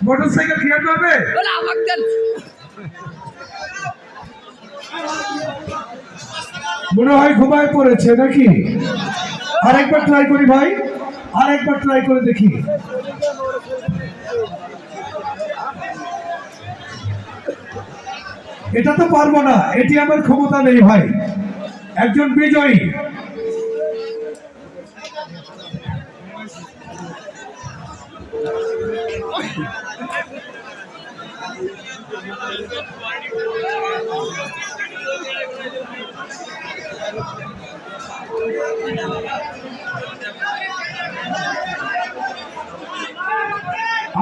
Motorcycle খেয়াল পাবে মনে হয় ঘুমায় পড়েছে নাকি? আরেকবার ট্রাই করি ভাই, আরেকবার ট্রাই করে দেখি। এটা তো পারবো না, এটি আমার ক্ষমতা নেই ভাই। একজন বিজয়ী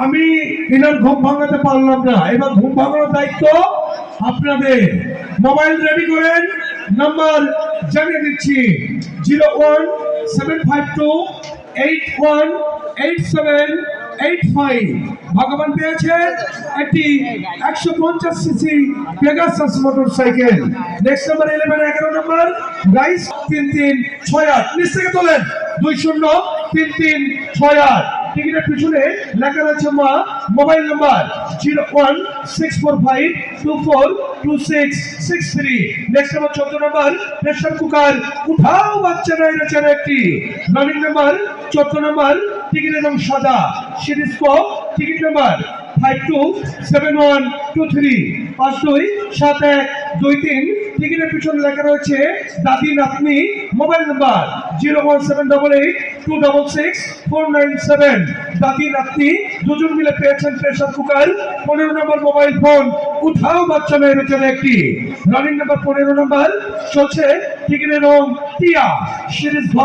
আমি এনার ঘুম ভাঙাতে পারলাম না, এবার ঘুম ভাঙানোর দায়িত্ব আপনাদের। মোবাইল রেডি করেন, নাম্বার জানিয়ে দিচ্ছি 01752818785। ভগবান পেয়েছেন একটি 150 CC Pegasus motorcycle. Next number 11 11 number rice 3368। নিচ থেকে তোলেন 203368। টিকিটের পিছনে লেখা রয়েছে মা। Mobile number 01645242663। Next number 14 number pressure cooker উঠাও বাচ্চা নাই রেচার একটি। রানিং নাম্বার 14 নাম্বার টিকিটের রং সাদা। সিরিজ ক টিকিট নাম্বার 527123 527123। টিকিটের পিছনে লেখা রয়েছে দাদি নাতনি। Mobile number 01788266497। দাদি নাতনি দুজন মিলে পেয়েছেন প্রেসার কুকার। 15 নম্বর মোবাইল ফোন উঠাও বাচ্চা মেয়ের পেছনে একটি। রানিং নাম্বার 15 নম্বর চলছে। টিকিটের রং টিয়া। সিরিজ ভ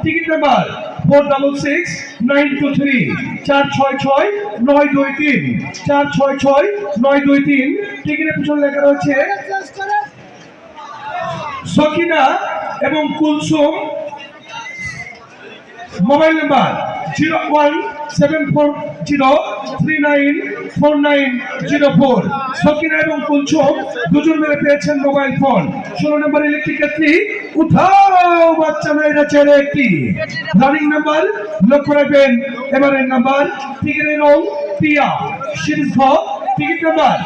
টিকিট নাম্বার 466923 466923 466923। টিকিটের পিছনে লেখা রয়েছে সকিনা এবং কুলসুম। Mobile number 01740394904। সকিনা এবং কুলসুম দুজন মিলে পেয়েছেন মোবাইল ফোন। 16 নম্বর ইলেকট্রিক কেটলি উঠাও বাচ্চা মেয়েরা ছেড়ে একটি। রানিং নাম্বার লক্ষ্য রাখবেন। এবারের নাম্বার টিকিটের রং টিয়া। সিরিজ ভ টিকিট নাম্বার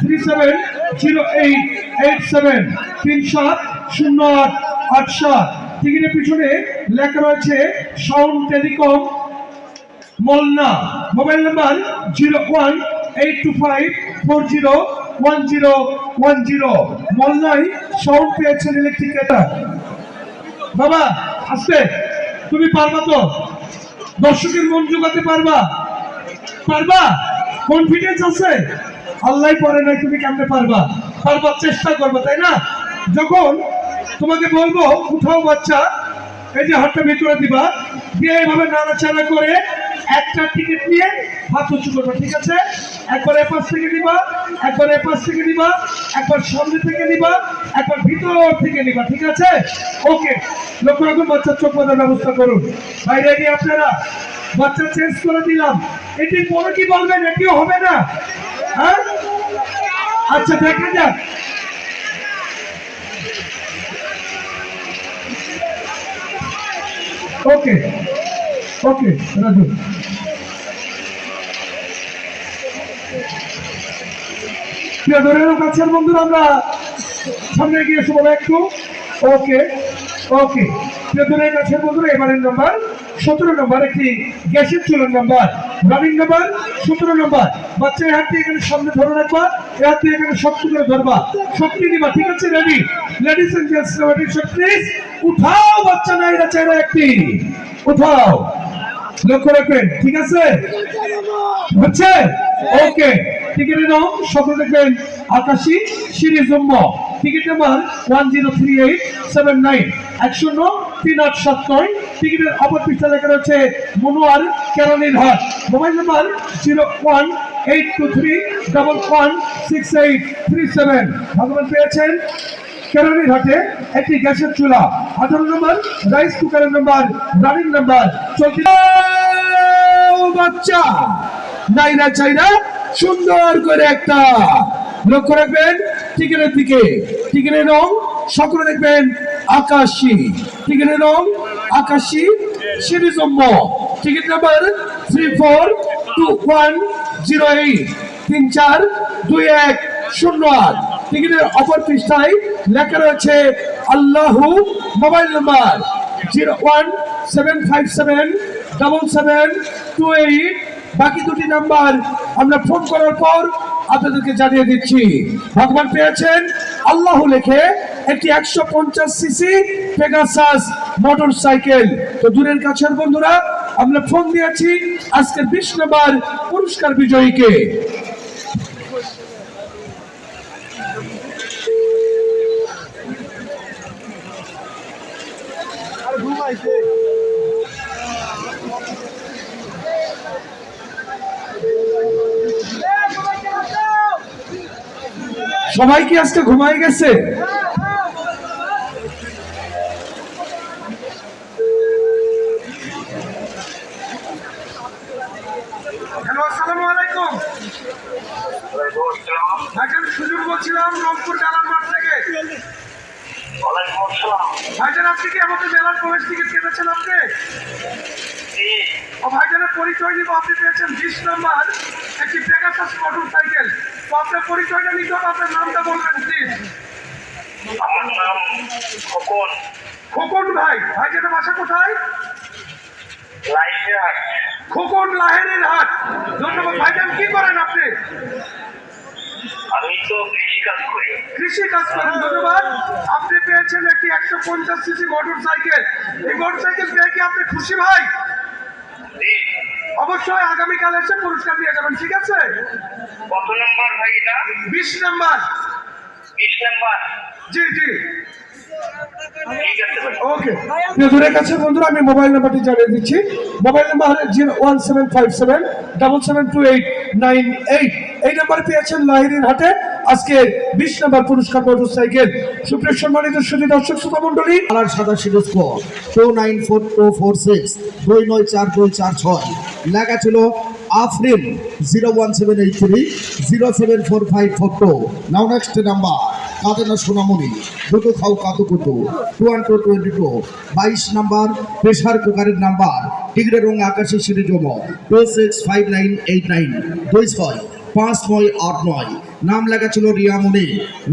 370887 370887। টিকিটের পিছনে লেখা রয়েছে সাউন্ড টেলিকম মলনা। Mobile number 01825401010। মলনায় সাউন্ড পেয়েছেন ইলেকট্রিক কেটার। বাবা আসতে তুমি পারবা তো? দর্শকের মন জোগাতে পারবা? পারবা? কনফিডেন্স আছে? আল্লাহ পরে নাই, তুমি কেমনে পারবা? পারবার চেষ্টা করবা, তাই না? যখন তোমাকে বলবো উঠাও বাচ্চা, এই যে হাতটা ভিতরে দিবা, দিয়ে এইভাবে নাড়াচাড়া করে একটা টিকিট নিয়ে হাত উঁচু করবা, ঠিক আছে? একবার এপাশ থেকে দিবা, একবার এপাশ থেকে দিবা, একবার সামনে থেকে দিবা, একবার ভিতর থেকে নিবা, ঠিক আছে? ওকে, লক্ষ্য রাখুন, বাচ্চার চোখ বাঁধার ব্যবস্থা করুন। বাইরে গিয়ে আপনারা বাচ্চা চেঞ্জ করে দিলাম। এটি পরে কি বলবেন? এটিও হবে না, হ্যাঁ? আচ্ছা দেখা যাক। ওকে ওকে রাজু, কাছের বন্ধুরা আমরা সামনে গিয়ে শুভ একটু। ওকে ওকে প্রিয়জনের কাছের বন্ধুরা, এবারের নাম্বার 17 নম্বর একটি গ্যাসের চুলার নাম্বার। রানিং নাম্বার 17 নম্বর। বাচ্চা এই হাতটি এখানে সামনে ধরে রাখবা, এই হাতটি এখানে শক্ত করে ধরবা, শক্তি দিবা, ঠিক আছে? Ready? Ladies and gentleman, please উঠাও বাচ্চা নাই এটা চেহারা একটি। উঠাও, লক্ষ্য রাখবেন, ঠিক আছে? হচ্ছে ওকে। টিকিটের রং সকলে দেখবেন আকাশী। সিরিজ নম্বর টিকিট নাম্বার 103879 103879। টিকিটের অপর পৃষ্ঠা লেখা রয়েছে মনোয়ার কেরানির হাট। Mobile number 01823116837। ভগবান পেয়েছেন কেরানির হাটে একটি গ্যাসের চুলা। 18 নম্বর রাইস কুকারের নাম্বার। রানিং নাম্বার চলছে। বাচ্চা নাইরা চাইরা সুন্দর করে একটা, লক্ষ্য রাখবেন টিকিটের দিকে। টিকিটের রং সকলে দেখবেন আকাশী। টিকিটের রং আকাশী। সিরিজ নম্বর টিকিট নাম্বার 342108 342108। টিকিটের অপর পৃষ্ঠায় লেখা রয়েছে আল্লাহু। Mobile number 017577728। বাকি দুটি নাম্বার আমরা ফোন করার পর আপনাদেরকে জানিয়ে দিচ্ছি। ভগবান পেয়েছেন আল্লাহ লেখে একটি 150 সিসি পেগাসাস মোটর সাইকেল। তো দূরের কাছের বন্ধুরা, আমরা ফোন দিয়েছি আজকের 20 নম্বর পুরস্কার বিজয়ীকে। সবাই কি আজকে ঘুমাই গেছে? হ্যালো, আসসালামু আলাইকুম। ভাইজান সুজন বলছিলাম, রংপুর মেলার মাঠ থেকে। ভাইজান আপনি কি আমাদের মেলার প্রবেশ টিকিট কেটেছেন আপনি? ও ভাইজানের পরিচয় দিব। আপনি পেয়েছেন 20 নম্বর একটি পেগাসাস মোটর সাইকেল। তো আপনার পরিচয়টা নিতে হবে, আপনার নামটা বলবেন প্লিজ। আমার নাম খোকন। খোকন ভাই, ভাইজানের বাসা কোথায়? লাইহাট। খোকন লাহেরের হাট। ধন্যবাদ। ভাইজান কি করেন আপনি? আমি তো কৃষি কাজ করি। কৃষি কাজ করেন, ধন্যবাদ। আপনি পেয়েছেন একটি 150 সিসি মোটর সাইকেল। এই মোটর সাইকেল পেয়ে কি আপনি খুশি ভাই? অবশ্যই আগামীকাল এসে পুরস্কার দিয়ে যাবেন, ঠিক আছে? কত নম্বর ভাই এটা? 20 নম্বর। 20 নম্বর। জি জি, ঠিক আছে ভাই। ওকে। দূরের কাছে বন্ধুরা, আমি মোবাইল নাম্বারটি জানিয়ে দিচ্ছি। Mobile number 01757772898। এই নাম্বারে পেয়েছেন লাহিড়ীর হাটে আজকে 20 নম্বর পুরস্কার মোটর সাইকেল। সুপ্রিয় সম্মানিত সুধী দর্শক শ্রোতা মণ্ডলী, কালার সাদা সিরিজ কোড 294246 294246 লেখা ছিল আফরিন 01783 074542। নাও নেক্সট নাম্বার কাদেনা সোনামণি দুটো খাও কাতু কুতু 2122। 22 নাম্বার প্রেসার কুকারের নাম্বার টিগরের রং আকাশী সিঁড়ি জম 265989 265989। নাম লেখা ছিল রিয়ামণি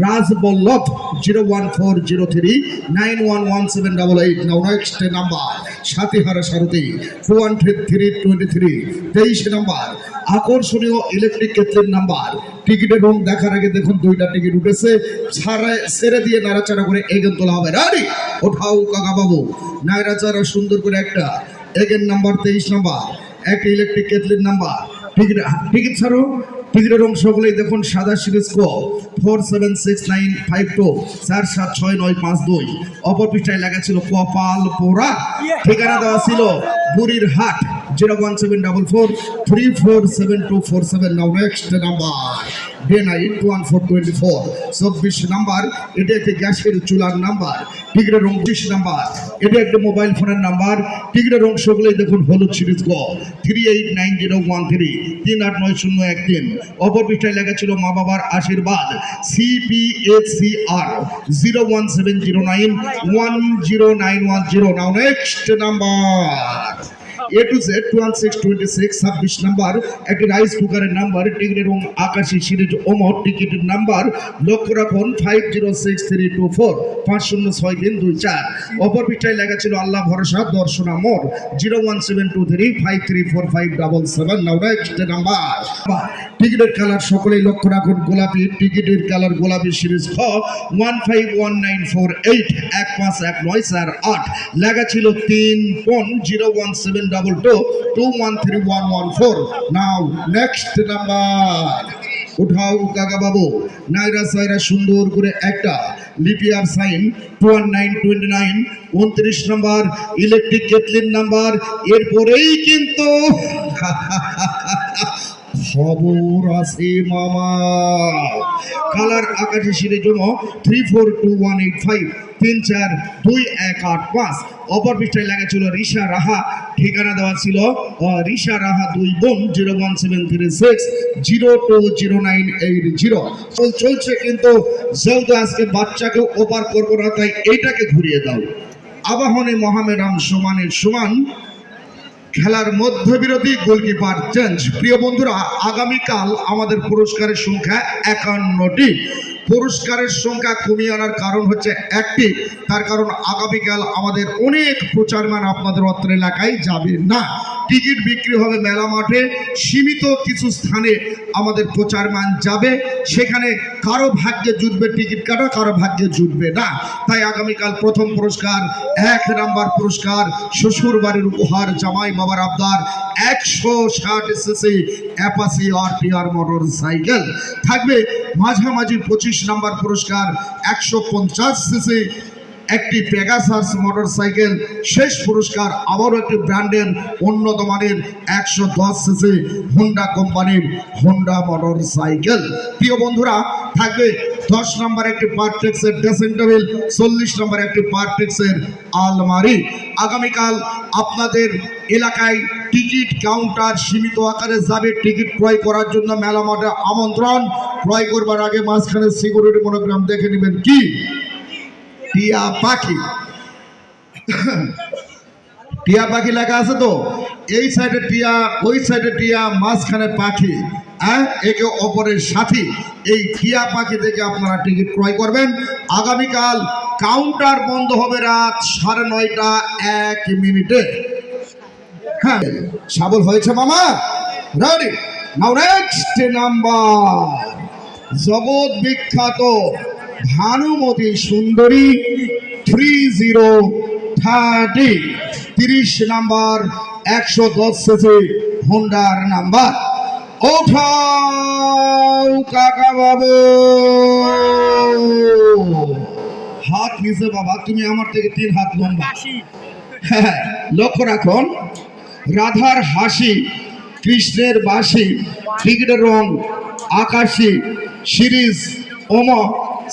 রাজবল্লভ 01403 911788। নাও নেক্সট নাম্বার সাথীহারা সারথী 20323। 23 নাম্বার আকর্ষণীয় ইলেকট্রিক কেটলির নাম্বার টিকিটের রং দেখার আগে দেখুন দুইটা টিকিট উঠেছে, ছেড়ে দিয়ে নাড়াচাড়া করে এগেন তোলা হবে। রাডি ওঠাও কাকা বাবু, নাড়াচাড়া সুন্দর করে একটা এগেন নাম্বার 23 নাম্বার একটা ইলেকট্রিক কেটলির নাম্বার টিকিট ছাড়ো। টিকিটের রং সকলেই দেখুন সাদা সিরিজ কো 476952 476952। অপর পৃষ্ঠায় লেখা ছিল কপাল পোড়া। ঠিকানা দেওয়া ছিল বুড়ির Hat 01744 347247। Now next number day night 1424। 24 number এটা একটি গ্যাসের চুলার নাম্বার টিকিটের রং 20 নাম্বার এটা একটা মোবাইল ফোনের নাম্বার টিকিটের রং সকলেই দেখুন হলুদ সিরিজ গ 389013 389013। অপর পৃষ্ঠায় লেখা ছিল মা বাবার আশীর্বাদ CPHCR 01709 10910। Now next number A to Z 1626। 26 number একটি রাইস কুকারের নাম্বার টিকিটের রং আকাশী সিরিজ ওমর টিকিটের নাম্বার লক্ষ্য রাখুন 506324 506324। অপর পৃষ্ঠায় লেখা ছিল আল্লাহ ভরসা দর্শনা মোর 01723 534577। নাও নেক্সট নাম্বার টিকিটের কালার সকলেই লক্ষ্য রাখুন গোলাপি টিকিটের কালার গোলাপি সিরিজ খ 151948 151948 লেখা ছিল 3 পন 01722213114। নাও নেক্সট নাম্বার উঠাও কাকা বাবু, নাইরা সাইরা সুন্দর করে একটা লিপিয়ার সাইন 2929 29 নম্বর ইলেকট্রিক কেটলির নাম্বার। এরপরেই কিন্তু খবর আছে মামা। কালার আকাশী সিঁড়ি জন্য 342185 342185। অপর পৃষ্ঠায় লেখা ছিল রিশা রাহা। ঠিকানা দেওয়া ছিল রিশা রাহা 2 বোন 01736 020980। চলছে কিন্তু যেহেতু আজকে বাচ্চাকে ওপার করবো না তাই এইটাকে ঘুরিয়ে দাও। আবাহনী মহামেডাম সমানের সমান খেলার মধ্যবিরতি গোলকিপার চেঞ্জ। প্রিয় বন্ধুরা, আগামীকাল আমাদের পুরস্কারের সংখ্যা 51টি। পুরস্কারের সংখ্যা কমিয়ে আনার কারণ হচ্ছে একটি, তার কারণ আগামীকাল আমাদের অনেক প্রচারমান আপনাদের অত্র এলাকায় যাবে না। টিকিট বিক্রি হবে মেলা মাঠে, সীমিত কিছু স্থানে আমাদের প্রচারমান যাবে, সেখানে কারো ভাগ্যে জুটবে টিকিট কাটা, কারো ভাগ্যে জুটবে না। তাই আগামীকাল প্রথম পুরস্কার 1 নাম্বার পুরস্কার শ্বশুর বাড়ির উপহার, জামাই বাবার আবদার 160 CC Apache RTR motor cycle থাকবে। মাঝামাঝি 25 নাম্বার পুরস্কার 150 সিসি একটি পেগাসাস মোটর সাইকেল। শেষ পুরস্কার আবারও একটি ব্র্যান্ডের উন্নত মানের 110 সিসি হোন্ডা কোম্পানির হোন্ডা মোটর সাইকেল। প্রিয় বন্ধুরা, থাকবে 10 নম্বর একটি পার্টেক্সের ড্রেসিং টেবিল, 40 নম্বর একটি পার্টেক্সের আলমারি। আগামীকাল আপনাদের এলাকায় টিকিট কাউন্টার সীমিত আকারে যাবে। টিকিট ক্রয় করার জন্য মেলা মাঠে আমন্ত্রণ। ক্রয় করবার আগে মাঝখানে সিকিউরিটি মনোগ্রাম দেখে নেবেন কি টিয়া পাখি। টিয়া পাখি লেখা আছে তো, এই সাইডে টিয়া, ওই সাইডে টিয়া, মাঝখানে পাখি, একে অপরের সাথী। এই টিয়া পাখি থেকে আপনারা টিকিট ক্রয় করবেন। আগামীকাল কাউন্টার বন্ধ হবে রাত 9:30 1 মিনিটে। হ্যাঁ, সাবল হয়েছে মামা? Ready now. নেক্সট নাম্বার, জগৎ বিখ্যাত ভানুমতি সুন্দরী 3030, 30 নাম্বার 110 সিসি হোন্ডার নাম্বার। ওঠাও কাকা বাবু, হাত নিচে বাবা, তুমি আমার থেকে 3 হাত লম্বা। হ্যাঁ, লক্ষ্য রাখুন, রাধার হাসি, কৃষ্ণের বাসি, টিকিটের রং আকাশি, সিরিজ ওমো,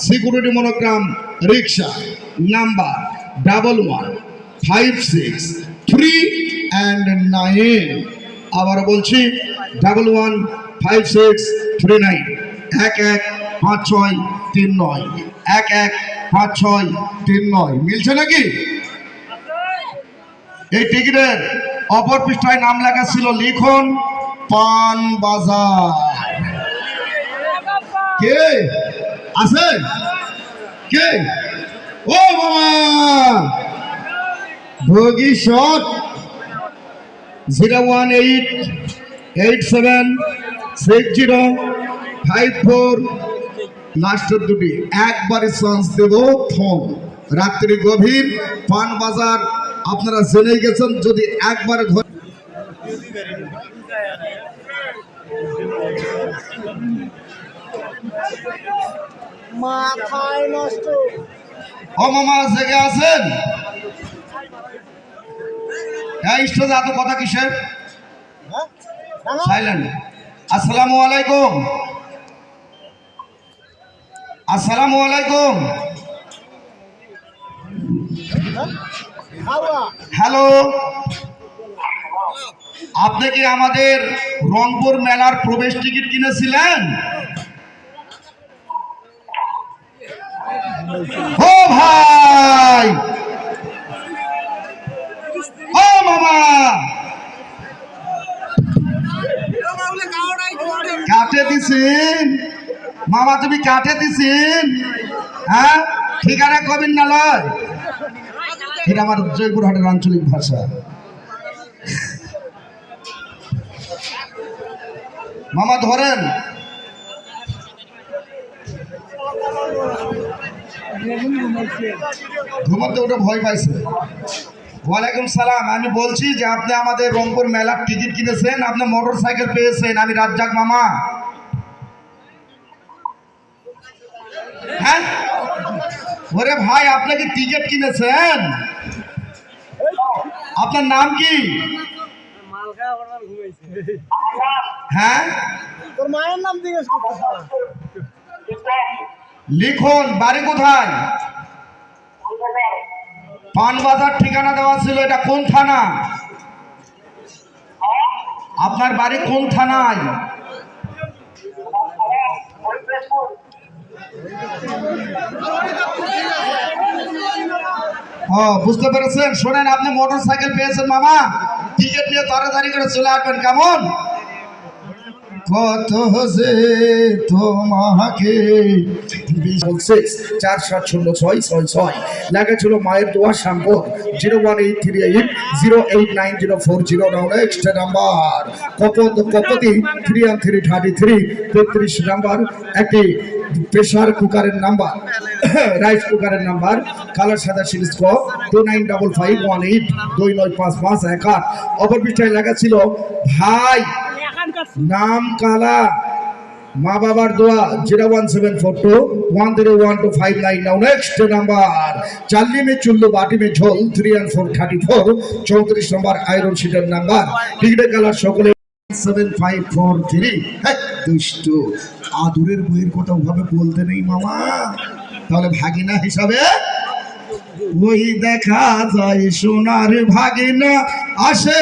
সিকিউরিটি মনোগ্রাম রিক্সা, নাম্বার 115639। আবার বলছি 115639, 115639, 115639। মিলছে নাকি? এই টিকিটের অপর পৃষ্ঠায় নাম লেখা ছিল লিখন পান বাজার। কে আছে? কে? ও মামা, ভবিষ্যৎ 018876054 লাস্টের দুটি একবারে চান্স দেব। ফোন রাত্রি গভীর পান বাজার আপনারা জেনে গেছেন। যদি একবারে ধরে মাথায় নষ্ট। ও মামা, জেগে আছেন? স্টেজে এত কথা কিসের? সাইলেন্ট। আসসালামু আলাইকুম, আসসালামু আলাইকুম। হ্যালো, আপনি কি আমাদের রংপুর মেলার প্রবেশ টিকিট কিনেছিলেন? ও ভাই, ও মামা, কাটে দিছেন মামা, তুমি কাটে দিছেন? হ্যাঁ, ঠিকানা কবেন না লয়? এটা আমার জয়পুরহাটের আঞ্চলিক ভাষা। মামা ধরেন। ঘুমাতে ওটা ভয় পাইছে। ওয়ালাইকুম সালাম। আমি বলছি যে আপনি আমাদের রংপুর মেলার টিকিট কিনেছেন, আপনি মোটর সাইকেল পেয়েছেন। আমি রাজ্জাক মামা। হ্যাঁ, ওরে ভাই, আপনি কি টিকিট কিনেছেন? আপনার নাম কি? হ্যাঁ, তোর মায়ের নাম জিজ্ঞেস করতে। লিখুন। বাড়ি কোথায়? পানবাজার ঠিকানা দেওয়া ছিল। এটা কোন থানা? আপনার বাড়ি কোন থানায়? ও, বুঝতে পেরেছেন। শোনেন, আপনি মোটর সাইকেল পেয়েছেন মামা। টিকিট নিয়ে তাড়াতাড়ি করে চলে আসবেন, কেমন? কত যে তোমাকে 470666 লেগেছিল মায়ের দোয়া শ্যাম্পর 01838089040 নেক্সট নাম্বার কপতি 3 33 নাম্বার একটি প্রেসার কুকারের নাম্বার রাইস কুকারের নাম্বার কালার সাদা সিরিজ ক 295518 295518 অপর পৃষ্ঠায় লেখা ছিল ভাই নাম কালা মা বাবার দোয়া 01742101259 নাও নেক্সট নাম্বার চাল্লি মে চুল্লু বাটি মে ঝোল 3 and 4 34 34 নম্বর আয়রন শিটের নাম্বার টিকিটের কালার সকলে 7543 হ্যাঁ দুষ্টু আদুরের বইয়ের কথা ওভাবে বলতে নেই মামা, তাহলে ভাগিনা হিসাবে ওই দেখা যায় সোনার ভাগিনা আসে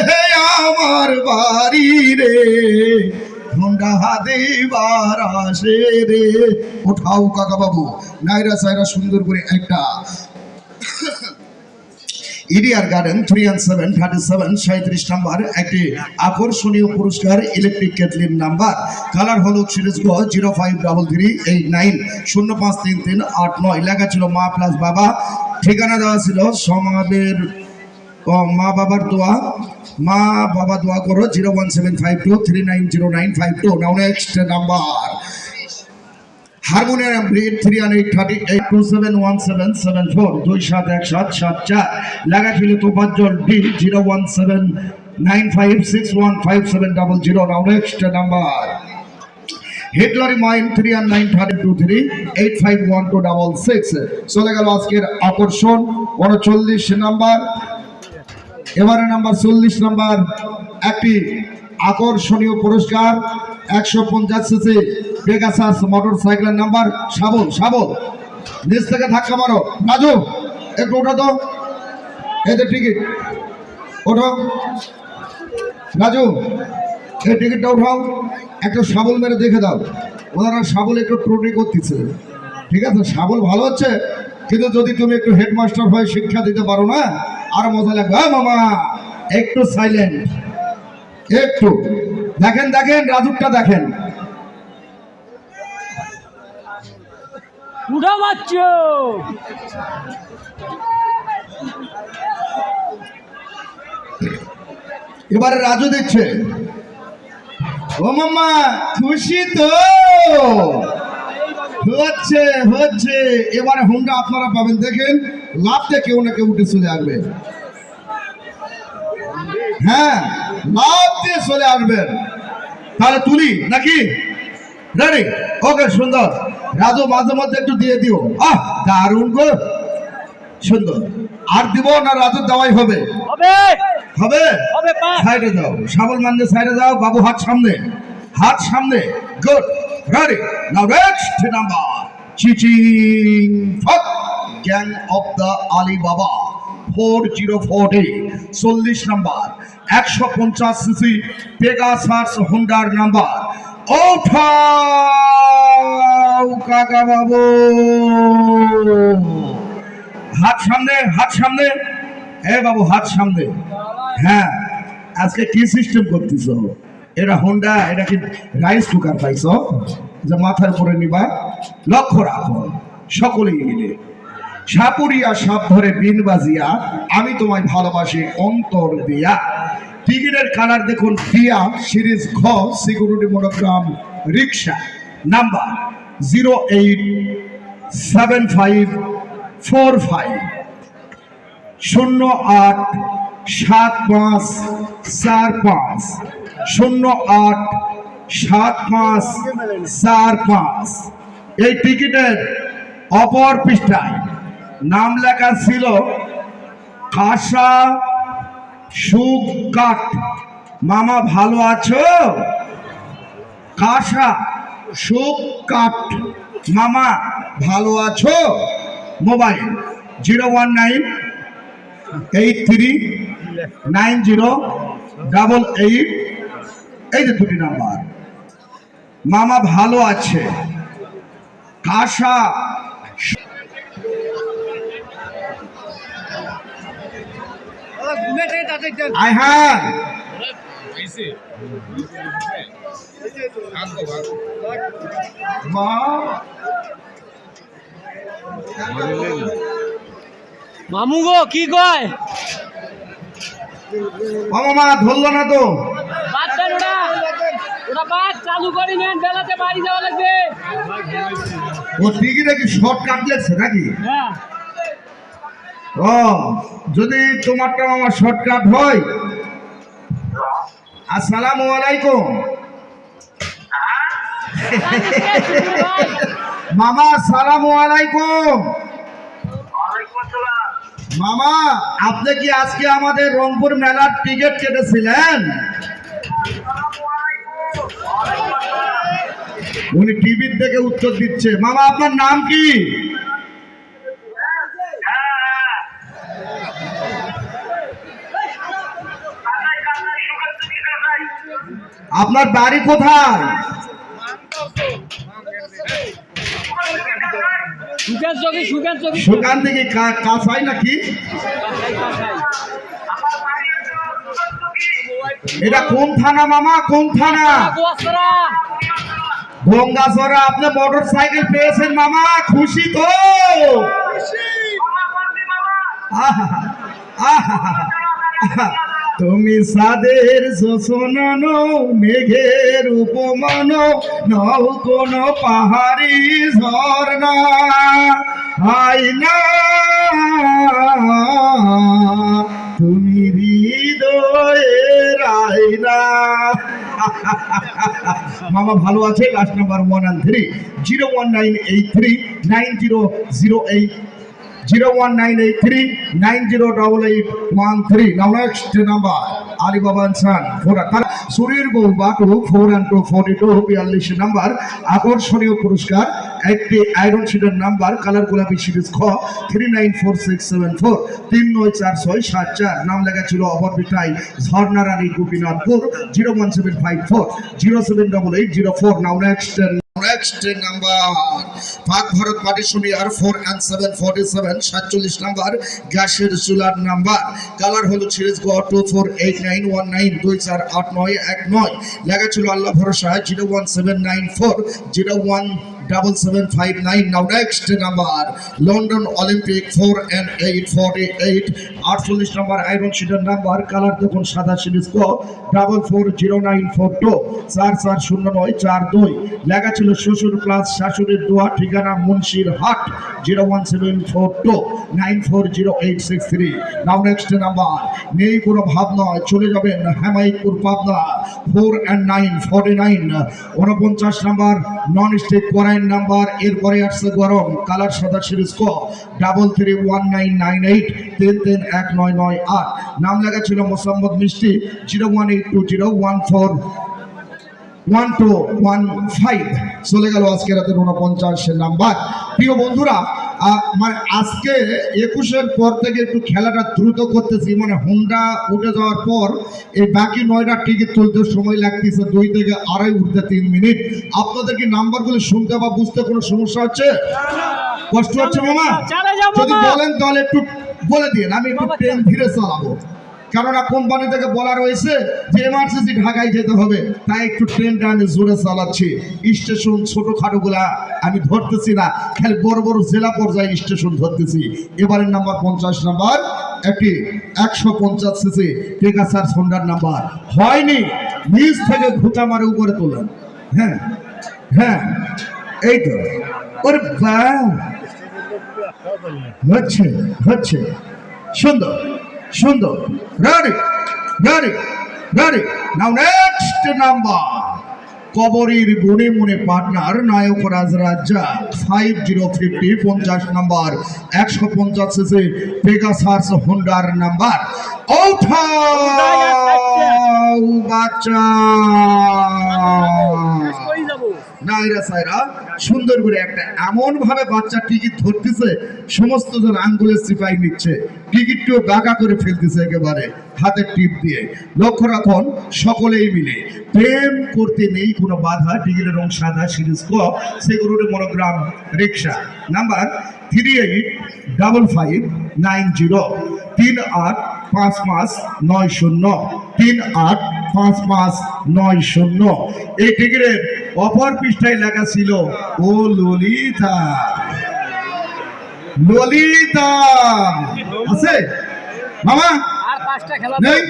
আমার বাড়ি রে হুন্ডা দিবার আসে রে। ওঠাও কাকা বাবু, নাইরা সাইরা সুন্দর করে একটা ইডিআর গার্ডেন 3 and 7 37 37 নাম্বার একটি আকর্ষণীয় পুরস্কার ইলেকট্রিক কেটলির নাম্বার কালার হলো সিরিজ গ 053389 053389 লেখা ছিল মা প্লাস বাবা, ঠিকানা দেওয়া ছিল সমাবের মা বাবার দোয়া মা বাবা দোয়া করো 01752390952 নাও নেক্সট নাম্বার হারমোনিয়াম ব্রিড 3 and 838271774 271774 লাগা ছিল Tofazzal D 01795615700 now next number হিটলারি মাইন্ড 3 and 923 851266 চলে গেল আজকের আকর্ষণ 39 নাম্বার। এবারে নাম্বার 40 নাম্বার একটি আকর্ষণীয় পুরস্কার 150 সিসি পেগাসাস মোটরসাইকেলের নাম্বার শাবল নিচ থেকে ধাক্কা মারো রাজু একটু ওঠো তো এদের টিকিট ওঠো রাজু এই টিকিটটা উঠাও একটা শাবল মেরে দেখে দাও, ওনারা শাবল একটু ত্রুটি করতেছে, ঠিক আছে শাবল ভালো হচ্ছে কিন্তু যদি তুমি একটু হেডমাস্টার হয়ে শিক্ষা দিতে পারো না আর মজা লাগবে। মামা একটু সাইলেন্ট, একটু দেখেন রাজুরটা দেখেন এবারে রাজু দিচ্ছে। ও মামা খুশি তো হচ্ছে এবারে হুন্ডা আপনারা পাবেন, দেখেন লাভতে কেউ না কেউ উঠে চলে আসবে, হ্যাঁ লাভ দিয়ে চলে আসবেন, তাহলে তুলি নাকি রেডি ওকে সুন্দর রাজু মাঝে মধ্যে একটু দিয়ে দিও, দারুণ গো সুন্দর আর দিব না রাজু দেওয়াই হবে হবে সাইডে দাও শাবল মানলে সাইডে দাও বাবু হাত সামনে good ready now next number চিচিং ফক gang of the Ali Baba 4040 40 number 150 CC Pegasus হুন্ডার নাম্বার ওঠাও কাকা বাবু হাত সামনে এ বাবু হাত সামনে। হ্যাঁ আজকে কি সিস্টেম করতেছ, এটা হোন্ডা এটা কি রাইস কুকার পাইছ যে মাথার উপরে নিবা, লক্ষ্য রাখো সকলেই মিলে সাপুরিয়া সাপ ধরে বিন বাজিয়া আমি তোমায় ভালোবাসি অন্তর দিয়া। টিকিটের কালার দেখুন দিয়া সিরিজ ঘ সিকিউরিটি মনোগ্রাম রিক্সা নাম্বার 0875450875445 0875445 এই টিকিটের অপর পৃষ্ঠায় নাম লেখা ছিল কাঁসা সুখ কাঠ। মামা ভালো আছো? কাঁসা সুখ কাঠ মামা ভালো আছো? মোবাইল 019839088 এই যে দুটি নাম্বার। মামা ভালো আছে কাঁসা আয়হান মা মামু গো কি কয় মামা ধরলো না তো। বাদ দেন ওটা বাদ চালু করি নেন, বেলাতে বাড়ি যাওয়া লাগবে। ও টিকিটে কি শর্ট কাট লাগছে নাকি? হ্যাঁ ও যদি তোমারটা মামা শর্টকাট হয়। আসসালামু আলাইকুম মামা, আসসালামু আলাইকুম। ওয়ালাইকুম আসসালাম। মামা আপনি কি আজকে আমাদের রংপুর মেলার টিকিট কেটেছিলেন? উনি টিভির থেকে উত্তর দিচ্ছে। মামা আপনার নাম কি? আপনার বাড়ি কোথায়? সুখের চোখে সুখের চোখে সুকান থেকে কাছাই নাকি? এটা কোন থানা মামা, কোন থানা? গোয়াছড়া। গঙ্গাচড়া। আপনি মোটর সাইকেল পেয়েছেন মামা, খুশি তো? আহা, আহা, আহা। তুমি সাদের শোষণ মেঘের উপমন, নও কোন পাহাড়ি ঝর্ণা, আইনা তুমি হৃদয়ের আইনা। মামা ভালো আছে? Last number 113 01983 9008 01983 908813। Now next number Alibaba and Son তারা সুরের বউ বাটু 4 and 2 42 42 নাম্বার আকর্ষণীয় পুরস্কার একটি আয়রন শিটের নাম্বার কালার গোলাপি সিরিজ খ 394674 394674। নাম লেখা ছিল অপরবিটাই ঝর্ণা রানী গোপীনাথপুর 01754 078804। Now next নাম্বার পাক ভারত পাটিশনি আর 4 and 747 47 নাম্বার গ্যাসের চুলার নাম্বার কালার হলো সিরিজ গ 248919 248919। লেখা ছিল আল্লাহ ভরসা 01794 017759। Now next number London Olympic 4 and 848 48 number iron শিটের নাম্বার কালার তখন সাদা সিরিজ ক 440942 440942। লেখা ছিল শ্বশুর প্লাস শাশুড়ির দোয়া ঠিকানা মুন্সির হাট 01742 940863। Now next number নেই কোনো ভাব নয় চলে যাবেন Hemayetpur Pabna 4 and 949 49 number non stick করাইন নাম্বার। এরপরে আসছে গরম কালার সাদা সিরিজ ক 331998 331998। নাম লেখা ছিল মোসাম্মদ মিষ্টি 01820141215। চলে গেল আজকে রাতের 49 নাম্বার। প্রিয় বন্ধুরা মানে আজকে 21-এর পর থেকে একটু খেলাটা দ্রুত করতেছি, মানে হুন্ডা উঠে যাওয়ার পর এই বাকি 9টা টিকিট তুলতে সময় লাগতেছে 2 থেকে আড়াই উঠতে 3 মিনিট। আপনাদের কি নাম্বারগুলো শুনতে বা বুঝতে কোনো সমস্যা হচ্ছে? কষ্ট হচ্ছে মামা? যদি বলেন তাহলে একটু বলে দিন, আমি একটু ট্রেন ধীরে চালাবো। কেননা কোম্পানি থেকে বলা রয়েছে যে এমার্জেন্সি ঢাকায় যেতে হবে, তাই একটু ট্রেনটা আমি জোরে চালাচ্ছি। স্টেশন ছোটখাটো গুলা আমি ধরতেছি না, খালি বড় বড় জেলা পর্যায়ে স্টেশন ধরতেছি। এবারের নাম্বার 50 নাম্বার একটি 150 সিসি পেগাসাস হোন্ডার নাম্বার হয়নি, নিচ থেকে ঘুটা মারে উপরে তোলেন। হ্যাঁ হ্যাঁ এই তো, ওরে বাহ, হচ্ছে হচ্ছে, সুন্দর সুন্দর, ready ready ready. Now next number কবরীর গুণে মনে পার্টনার নায়ক রাজ Razza 5050 50 number 150 CC Pegasus হোন্ডার number. ওঠাও বাচ্চা নাইরা সাইরা সুন্দর করে একটা এমন ভাবে বাচ্চা টিকিট ধরতেছে সমস্ত জন আঙ্গুলের সিপাই নিচ্ছে, টিকিটটিও বাঁকা করে ফেলতেছে একেবারে হাতের টিপ দিয়ে। লক্ষ্য রাখুন সকলেই মিলে প্রেম করতে নেই কোনো বাধা। টিকিটের রং সাদা সিরিজ ক সিকিউরিটি মনোগ্রাম রিক্সা নাম্বার 385590 385590 385590 385590। এই টিকিটের অপর পৃষ্ঠায় লেখা ছিল ও ললিতা। ললিতা আছে মামা? আর 5টা খেলা নেই?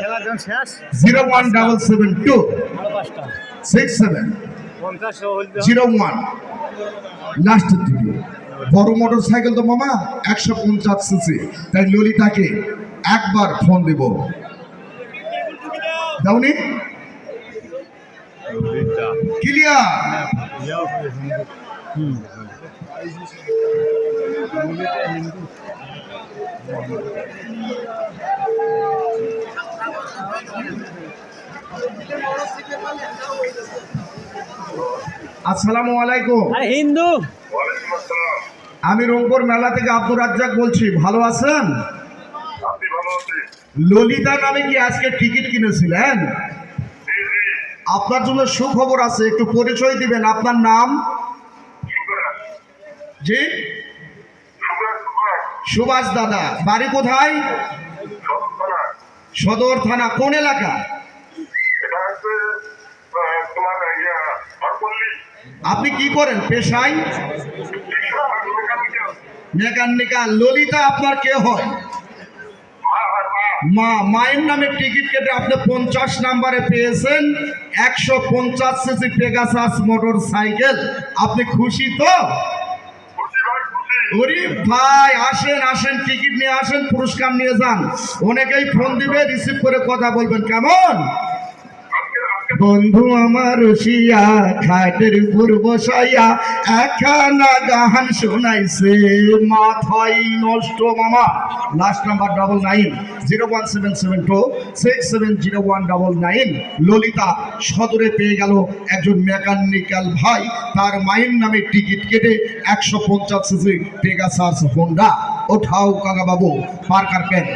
খেলার জন্য শেষ 01772 আরো 5টা 67 50 হইল 01 লাস্টের দিকে। বড় মোটর সাইকেল তো মামা 150 সিসি, তাই ললিতাকে একবার ফোন দেব। দাউনি ক্লিয়ার। আসসালামু আলাইকুম। আরে হিন্দু ওয়ালাইকুম আসসালাম। আমি রংপুর মেলা থেকে আব্দুর রাজ্জাক বলছি, ভালো আছেন? আপনি ভালো আছেন? ললিতা নামে কি আজকে টিকিট কিনেছিলেন? জি জি। আপনার জন্য সুখবর আছে, একটু পরিচয় দিবেন। আপনার নাম? সুভাষ জি সুভাষ সুভাষ সুভাষ দাদা, বাড়ি কোথায়? সত্তরা। সদর থানা কোন এলাকা? এটা হচ্ছে তোমার হরপল্লী আপনি কি করেন পেশায়? মেকানিক্যাল। ললিতা আপনার কে হয়? মা। মায়ের নামে টিকিট কেটে আপনি 50 নাম্বারে পেয়েছেন 150 সিসি পেগাসাস মোটর সাইকেল। আপনি খুশি তো? খুশি ভাই খুশি। ওরে ভাই, আসেন আসেন, টিকিট নিয়ে আসেন, পুরস্কার নিয়ে যান। অনেকেই ফোন দিবে, রিসিভ করে কথা বলবেন, কেমন? আজকে আজকে বন্ধু আমার রসিয়া খাটের উপর বসাইয়া একখানা গান শোনাইছে, মাথায় নষ্ট মামা। Last number 99 01772 670199। ললিতা সদরে পেয়ে গেল একজন মেকানিক্যাল ভাই, তার মায়ের নামে টিকিট কেটে 150 সিসি পেগাসাস হোন্ডা। ওঠাও কাকা বাবু, পার্কার পেন।